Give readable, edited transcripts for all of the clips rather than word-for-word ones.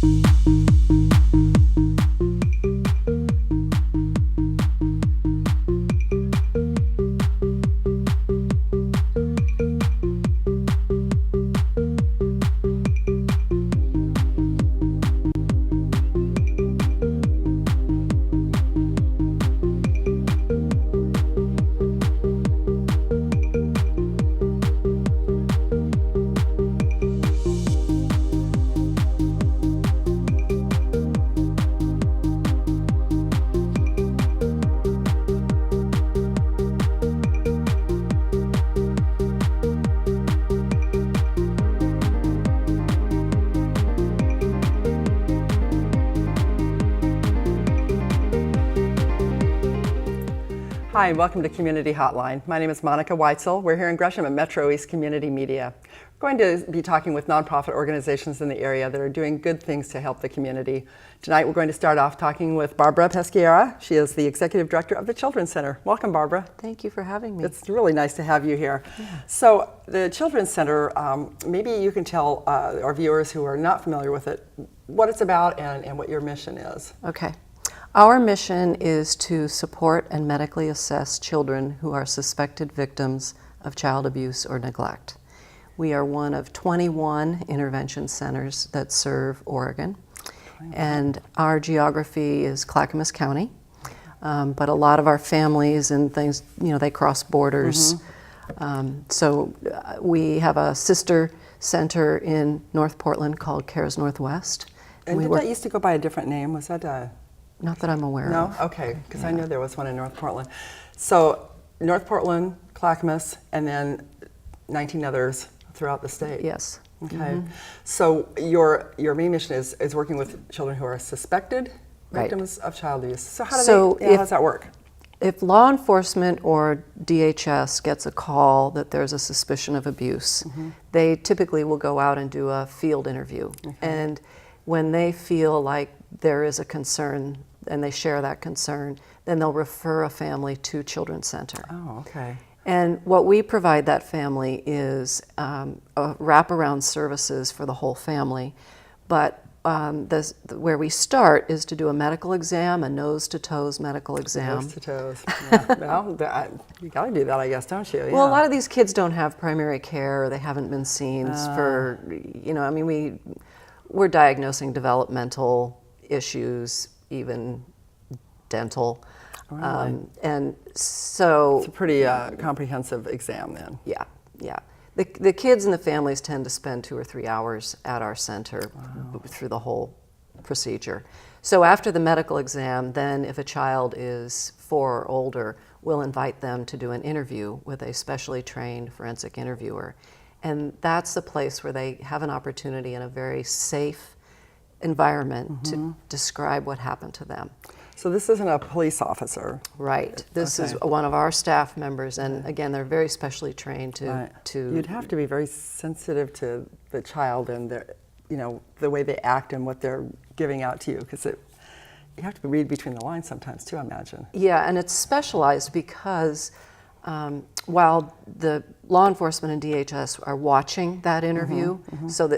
Hi, and welcome to Community Hotline. My name is Monica Weitzel. We're here in Gresham at MetroEast Community Media. We're going to be talking with nonprofit organizations in the area that are doing good things to help the community. Tonight we're going to start off talking with Barbara Peschiera. She is the Executive Director of the Children's Center. Welcome, Barbara. Thank you for having me. It's really nice to have you here. Yeah. So the Children's Center, maybe you can tell our viewers who are not familiar with it what it's about and what your mission is. Okay. Our mission is to support and medically assess children who are suspected victims of child abuse or neglect. We are one of 21 intervention centers that serve Oregon, and our geography is Clackamas County, but a lot of our families and things, they cross borders. So we have a sister center in North Portland called Cares Northwest. And did that used to go by a different name? Was that a... Not that I'm aware of. No? Okay, because I knew there was one in North Portland. So North Portland, Clackamas, and then 19 others throughout the state. Yes. Okay. So your main mission is working with children who are suspected victims of child abuse. So how does that work? If law enforcement or DHS gets a call that there's a suspicion of abuse, they typically will go out and do a field interview. And when they feel like there is a concern and they share that concern, then they'll refer a family to Children's Center. Oh, okay. And what we provide that family is wraparound services for the whole family. But where we start is to do a medical exam, a nose-to-toes medical exam. Nose-to-toes. Yeah. Well, you got to do that, I guess, don't you? Yeah. Well, a lot of these kids don't have primary care, or they haven't been seen for, we're diagnosing developmental issues, even dental. Really? And so... It's a pretty comprehensive exam then. Yeah. The kids and the families tend to spend 2 or 3 hours at our center through the whole procedure. So after the medical exam, then if a child is 4 or older, we'll invite them to do an interview with a specially trained forensic interviewer. And that's the place where they have an opportunity in a very safe environment to describe what happened to them. So this isn't a police officer. Right. This is one of our staff members, and again, they're very specially trained to... You'd have to be very sensitive to the child and their, the way they act and what they're giving out to you, because you have to read between the lines sometimes too, I imagine. Yeah, and it's specialized because while the law enforcement and DHS are watching that interview,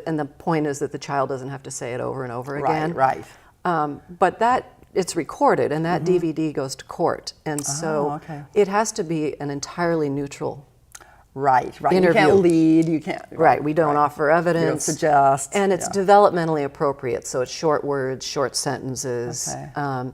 and the point is that the child doesn't have to say it over and over again. Right. But it's recorded, and that DVD goes to court, and so it has to be an entirely neutral interview. You can't lead, you can't... Right, we don't offer evidence. We don't suggest. And it's developmentally appropriate, so it's short words, short sentences. Okay.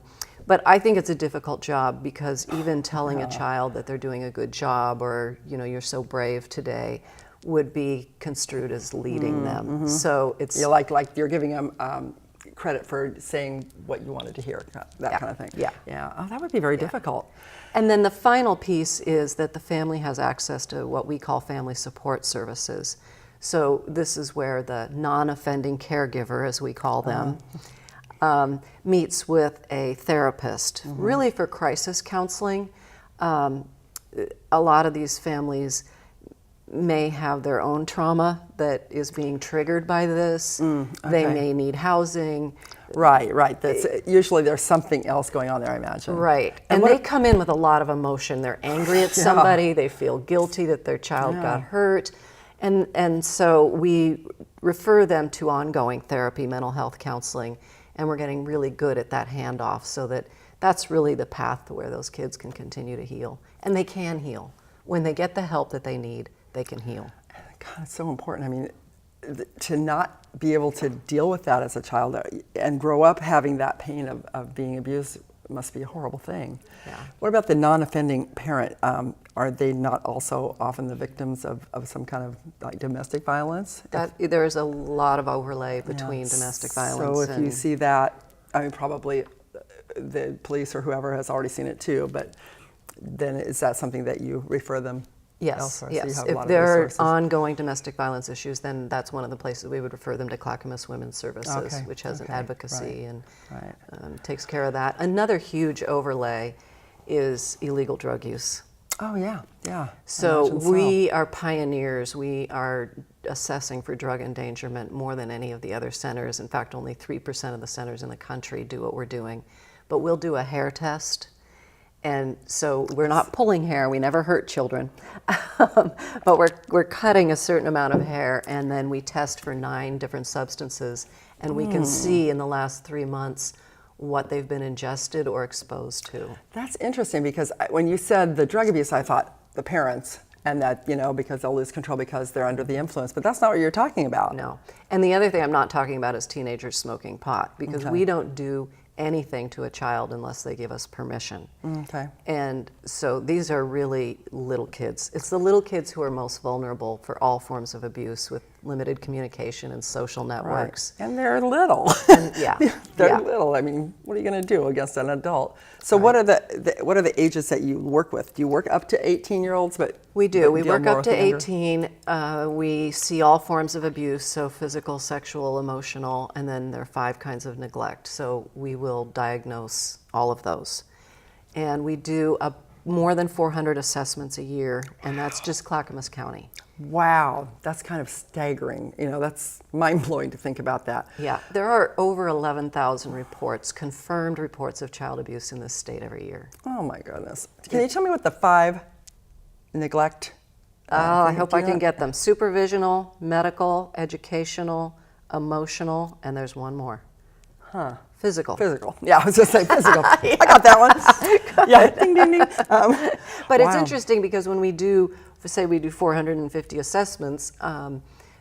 But I think it's a difficult job because even telling a child that they're doing a good job or, you're so brave today would be construed as leading them. So it's... You're like you're giving them credit for saying what you wanted to hear, that kind of thing. Yeah. Oh, that would be very difficult. And then the final piece is that the family has access to what we call family support services. So this is where the non-offending caregiver, as we call them, meets with a therapist, really for crisis counseling. A lot of these families may have their own trauma that is being triggered by this. They may need housing. Right. That's usually there's something else going on there, I imagine. Right. And they come in with a lot of emotion. They're angry at somebody. They feel guilty that their child got hurt. And so we refer them to ongoing therapy, mental health counseling, and we're getting really good at that handoff so that that's really the path to where those kids can continue to heal. And they can heal. When they get the help that they need, they can heal. God, it's so important. I mean, to not be able to deal with that as a child and grow up having that pain of being abused must be a horrible thing. Yeah. What about the non-offending parent? Are they not also often the victims of some kind of like domestic violence? There is a lot of overlay between domestic violence. So if you see that, I mean, probably the police or whoever has already seen it too, but then is that something that you refer them elsewhere? Yes. So you have a lot If of there are resources. ongoing domestic violence issues, then that's one of the places we would refer them to Clackamas Women's Services, Okay, which has an okay, advocacy and right. takes care of that. Another huge overlay is illegal drug use. Oh yeah, yeah. So we are pioneers. We are assessing for drug endangerment more than any of the other centers. In fact, only 3% of the centers in the country do what we're doing. But we'll do a hair test. And so we're not pulling hair, we never hurt children, but we're cutting a certain amount of hair, and then we test for 9 different substances, and we can see in the last 3 months what they've been ingested or exposed to. That's interesting because when you said the drug abuse, I thought the parents, and that, you know, because they'll lose control because they're under the influence, but that's not what you're talking about. No. And the other thing I'm not talking about is teenagers smoking pot, because we don't do anything to a child unless they give us permission. Okay. And so these are really little kids. It's the little kids who are most vulnerable for all forms of abuse with limited communication and social networks. Right. And they're little. Yeah. They're little. I mean, what are you going to do against an adult? So what are the ages that you work with? Do you work up to 18-year-olds? But we do. We deal work more up with to the younger? 18. We see all forms of abuse, so physical, sexual, emotional, and then there are 5 kinds of neglect. So we will diagnose all of those. And we do more than 400 assessments a year, and that's just Clackamas County. Wow, that's kind of staggering. You know, that's mind-blowing to think about that. Yeah, there are over 11,000 reports, confirmed reports of child abuse in this state every year. Oh my goodness. Can you tell me what the 5 neglect? I hope I can get them. Supervisional, medical, educational, emotional, and there's one more. Physical. Physical. Yeah, I was just saying physical. I got that one. Yeah, ding, ding, ding. But it's wow. interesting because when we do, say we do 450 assessments,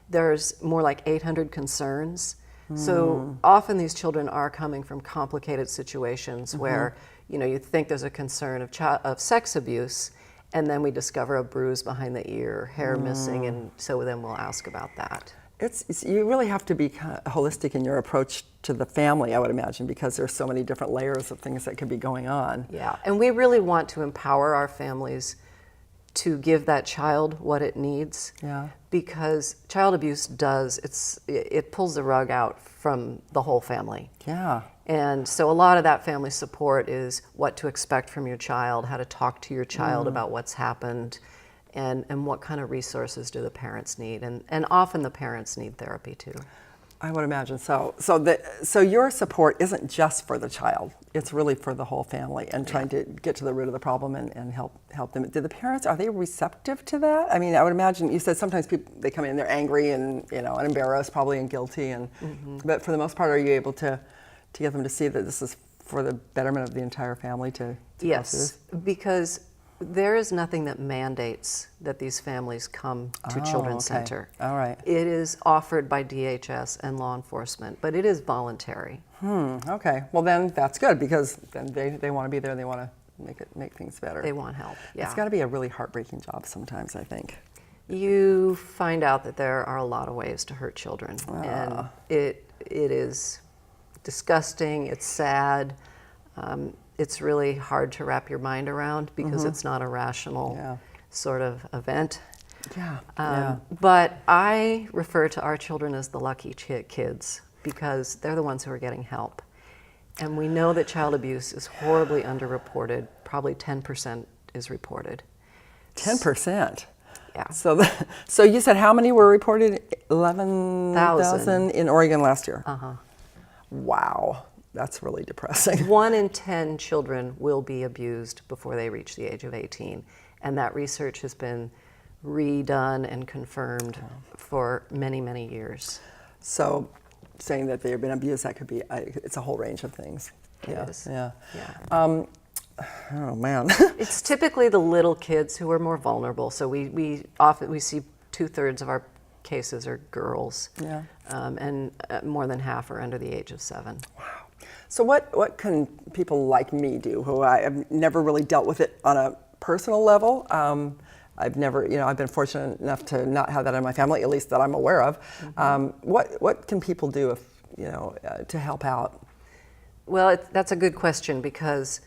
there's more like 800 concerns. So often these children are coming from complicated situations where, you know, you think there's a concern of sex abuse, and then we discover a bruise behind the ear, hair missing, and so then we'll ask about that. You really have to be kind of holistic in your approach to the family, I would imagine, because there's so many different layers of things that could be going on. Yeah, and we really want to empower our families to give that child what it needs. Yeah. Because child abuse it pulls the rug out from the whole family. Yeah. And so a lot of that family support is what to expect from your child, how to talk to your child about what's happened, and what kind of resources do the parents need. And often the parents need therapy too. I would imagine so. So your support isn't just for the child; it's really for the whole family, and trying to get to the root of the problem and help them. Do the parents, are they receptive to that? I mean, I would imagine you said sometimes they come in, they're angry and and embarrassed, probably, and guilty, but for the most part, are you able to get them to see that this is for the betterment of the entire family to go through Yes, this? because there is nothing that mandates that these families come to Children's okay. Center. All right. It is offered by DHS and law enforcement, but it is voluntary. Okay. Well, then that's good, because then they want to be there. They want to make things better. They want help. Yeah. It's got to be a really heartbreaking job sometimes, I think. You find out that there are a lot of ways to hurt children, and it is disgusting. It's sad. It's really hard to wrap your mind around because it's not a rational sort of event. Yeah. But I refer to our children as the lucky kids because they're the ones who are getting help. And we know that child abuse is horribly underreported. Probably 10% is reported. 10%? Yeah. So you said how many were reported? 11,000 in Oregon last year? Wow. That's really depressing. 1 in 10 children will be abused before they reach the age of 18. And that research has been redone and confirmed for many, many years. So saying that they've been abused, that could be, it's a whole range of things. It is. Yeah. Yeah. Oh, man. It's typically the little kids who are more vulnerable. So we often see 2/3 of our cases are girls. Yeah. And more than half are under the age of 7. So what can people like me do who I have never really dealt with it on a personal level? I've never, I've been fortunate enough to not have that in my family, at least that I'm aware of. What can people do if, to help out? Well, that's a good question, because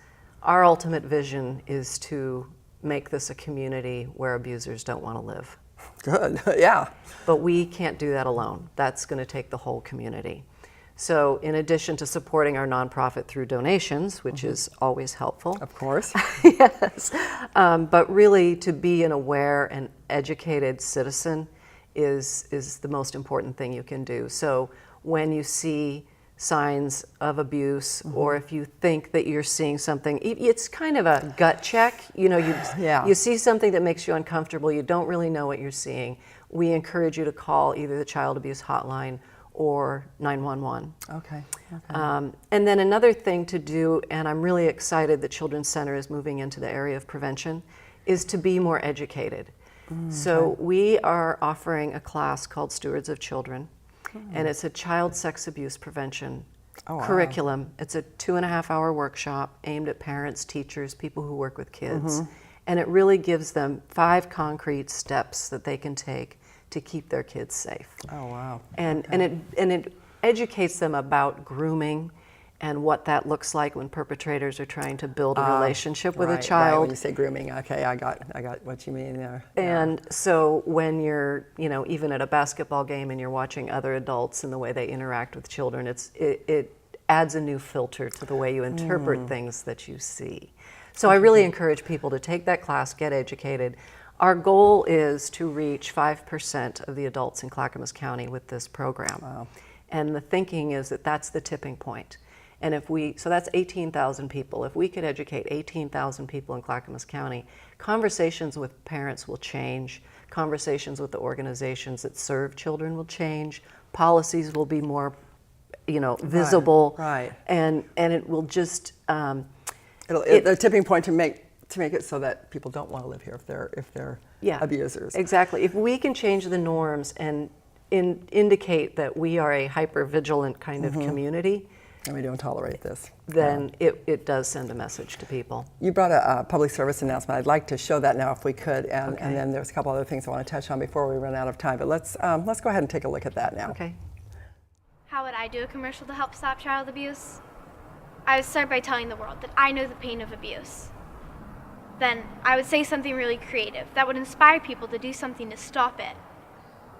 our ultimate vision is to make this a community where abusers don't want to live. Good, yeah. But we can't do that alone. That's going to take the whole community. So in addition to supporting our nonprofit through donations, which is always helpful. Of course. Yes. But really, to be an aware and educated citizen is the most important thing you can do. So when you see signs of abuse, or if you think that you're seeing something, it's kind of a gut check. You see something that makes you uncomfortable, you don't really know what you're seeing. We encourage you to call either the Child Abuse Hotline or 911. Okay. And then another thing to do, and I'm really excited that Children's Center is moving into the area of prevention, is to be more educated. So we are offering a class called Stewards of Children, and it's a child sex abuse prevention curriculum. It's a 2.5-hour workshop aimed at parents, teachers, people who work with kids. And it really gives them 5 concrete steps that they can take to keep their kids safe. Oh, wow. And it educates them about grooming and what that looks like when perpetrators are trying to build a relationship with a child. Right. When you say grooming, okay, I got what you mean there. And so when you're, even at a basketball game and you're watching other adults and the way they interact with children, it adds a new filter to the way you interpret things that you see. So I really encourage people to take that class, get educated. Our goal is to reach 5% of the adults in Clackamas County with this program. Wow. And the thinking is that that's the tipping point. And so that's 18,000 people. If we could educate 18,000 people in Clackamas County, conversations with parents will change, conversations with the organizations that serve children will change, policies will be more, visible. Right. And it will just... the tipping point to make it so that people don't want to live here if they're abusers. Exactly. If we can change the norms and indicate that we are a hyper-vigilant kind of community, and we don't tolerate this, then it does send a message to people. You brought a public service announcement. I'd like to show that now if we could, and then there's a couple other things I want to touch on before we run out of time. But let's go ahead and take a look at that now. Okay. How would I do a commercial to help stop child abuse? I would start by telling the world that I know the pain of abuse. Then I would say something really creative that would inspire people to do something to stop it.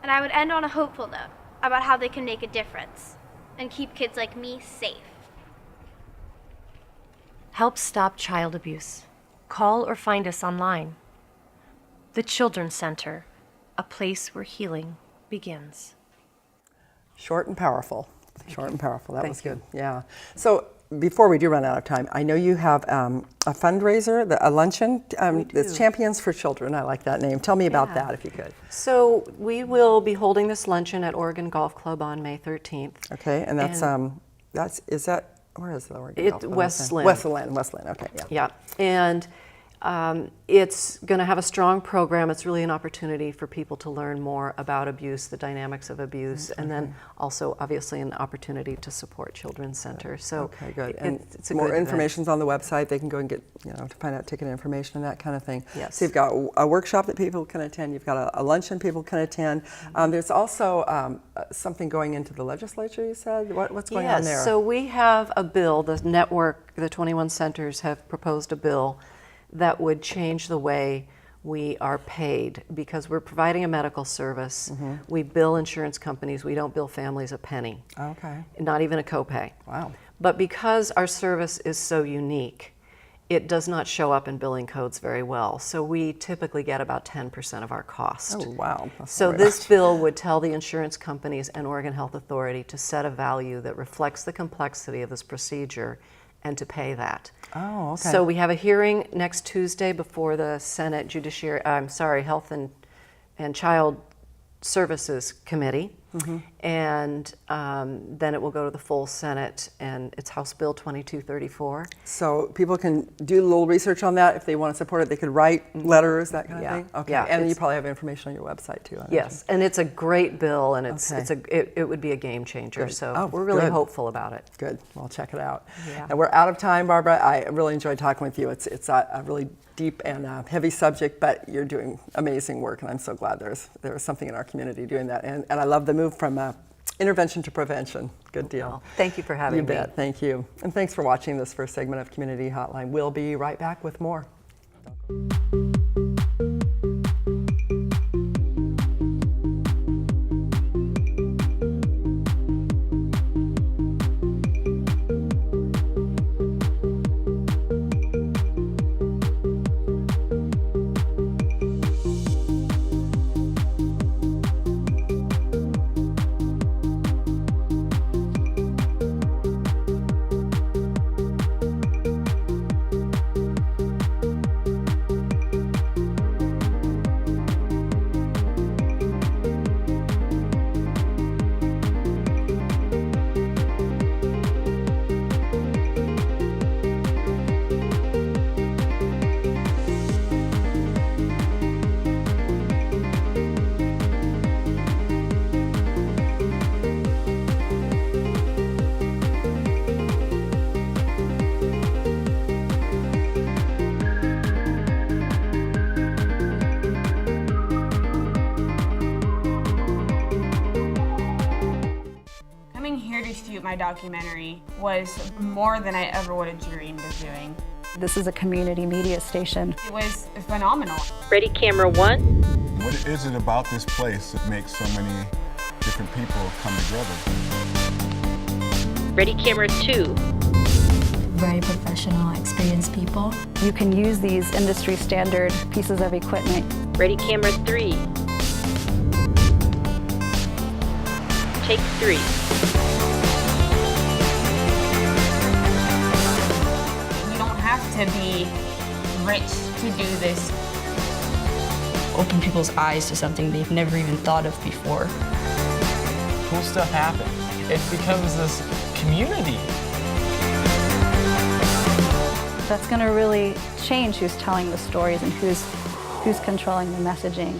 And I would end on a hopeful note about how they can make a difference and keep kids like me safe. Help stop child abuse. Call or find us online. The Children's Center, a place where healing begins. Short and powerful. Short and powerful. That was good. Yeah. So before we do run out of time, I know you have a fundraiser, a luncheon. It's Champions for Children. I like that name. Tell me about that, if you could. So we will be holding this luncheon at Oregon Golf Club on May 13th. Okay, and where is the Oregon Golf Club? Westland. Westland. Okay, yeah. Yeah, and it's going to have a strong program. It's really an opportunity for people to learn more about abuse, the dynamics of abuse, and then also obviously an opportunity to support Children's Center. So okay, good. And it's a more good information's on the website. They can go and get, to find out ticket information and that kind of thing. Yes. So you've got a workshop that people can attend. You've got a luncheon people can attend. There's also something going into the legislature, you said? What's going on there? Yes, so we have a bill, the network, the 21 centers have proposed a bill that would change the way we are paid, because we're providing a medical service. We bill insurance companies. We don't bill families a penny. Okay. Not even a copay. Wow. But because our service is so unique, it does not show up in billing codes very well. So we typically get about 10% of our cost. Oh, wow. That's So not this bill would tell the insurance companies and Oregon Health Authority to set a value that reflects the complexity of this procedure and to pay that. Oh, okay. So we have a hearing next Tuesday before the Senate Health and and Child Services Committee, and then it will go to the full Senate, and it's House Bill 2234. So people can do a little research on that. If they want to support it, they could write letters, that kind of Yeah. thing? Okay, Yeah, and you it's- probably have information on your website too. I Yes, and it's a great bill, and Okay. it would be a game changer. Good. So Oh, we're really good. hopeful about it. Good. Well, check it out. Yeah. And we're out of time, Barbara. I really enjoyed talking with you. It's a really deep and heavy subject, but you're doing amazing work, and I'm so glad there's something in our community doing that. And I love the move from intervention to prevention. Good deal. Well, thank you for having me. You bet. Thank you. And thanks for watching this first segment of Community Hotline. We'll be right back with more. Coming here to shoot my documentary was more than I ever would have dreamed of doing. This is a community media station. It was phenomenal. Ready, camera, one. What is it about this place that makes so many different people come together? Ready, camera, two. Very professional, experienced people. You can use these industry standard pieces of equipment. Ready, camera, three. Take three. You don't have to be rich to do this. Open people's eyes to something they've never even thought of before. Cool stuff happens. It becomes this community. That's going to really change who's telling the stories and who's controlling the messaging.